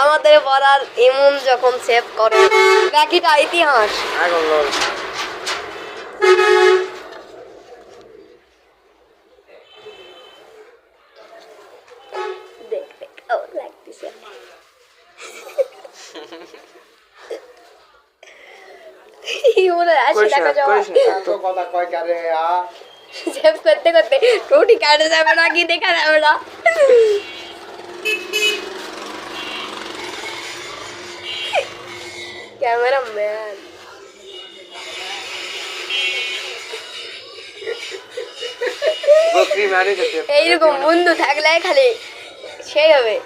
আমাদের পড়ার ইমন যখন সেভ করে বাকিটা ইতিহাস। দেখতে কেমন লাগতেছে ইমনের 80 টাকা জমা সেভ করতে করতে রুটি কাটে যাবে না কি দেখা যাবে না। ক্যামেরাম্যান এইরকম বন্ধু থাকলে খালি সেই হবে।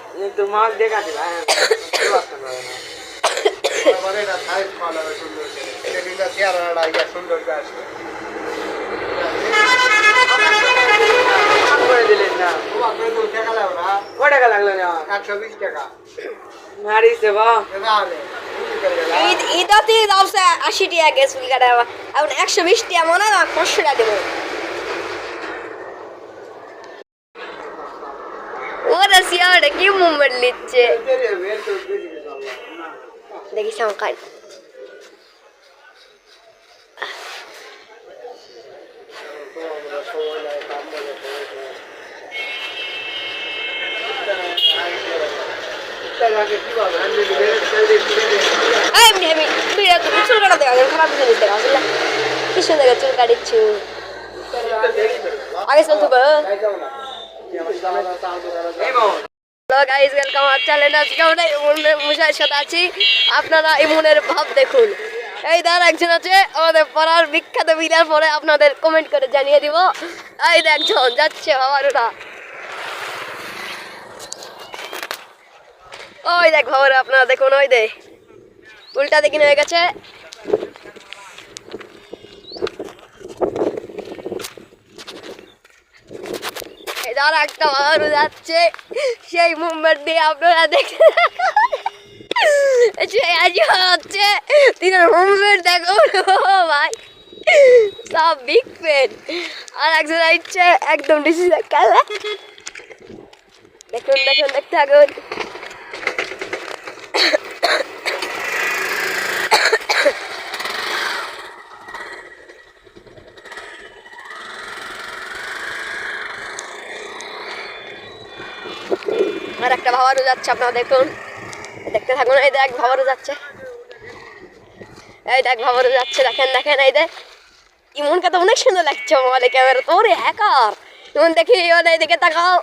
ঈদাতে 80 টাকা গেছে চুল কাটা, এখন 120 টাকা মনে না 500 টাকা দেবো। ওরা সিয়ারে কি মুম্বাই লিখছে দেখি সংখ্যান চুল কাটা দেখা খারাপ জিনিস দেখা কি সুন্দর চুল কাটিচ্ছু আগে চল তো আপনারা ইমনের ভাব দেখুন। এই দার একজন আছে আমাদের পাড়ার বিখ্যাত বিদার পরে আপনাদের কমেন্ট করে জানিয়ে দিব। এই একজন যাচ্ছে বাবারা, ওই দেখ বাবারা আপনারা দেখুন, ওই দে উল্টা দেখি হয়ে গেছে। আর একটা বাবারও যাচ্ছে সেই মুম্বাই দিয়ে আপনারা দেখে হচ্ছে তিনার মুম্বাই দেখো ভাই সব বিগ ফ্যান। আর একজন আসছে একদম ডিসি কালা, দেখুন দেখুন দেখতে থাকুন। আর একটা ভাবারও যাচ্ছে আপনারা দেখুন, দেখতে থাকুন। এই দেখ ভাবারও যাচ্ছে, এই দেখ ভাবারও যাচ্ছে, দেখেন দেখেন। এই দেখ ইমনকে তো অনেক সুন্দর লাগছে মোবাইলে ক্যামেরা, তোরে হ্যাকার ইমন দেখি এইদিকে তাকাও।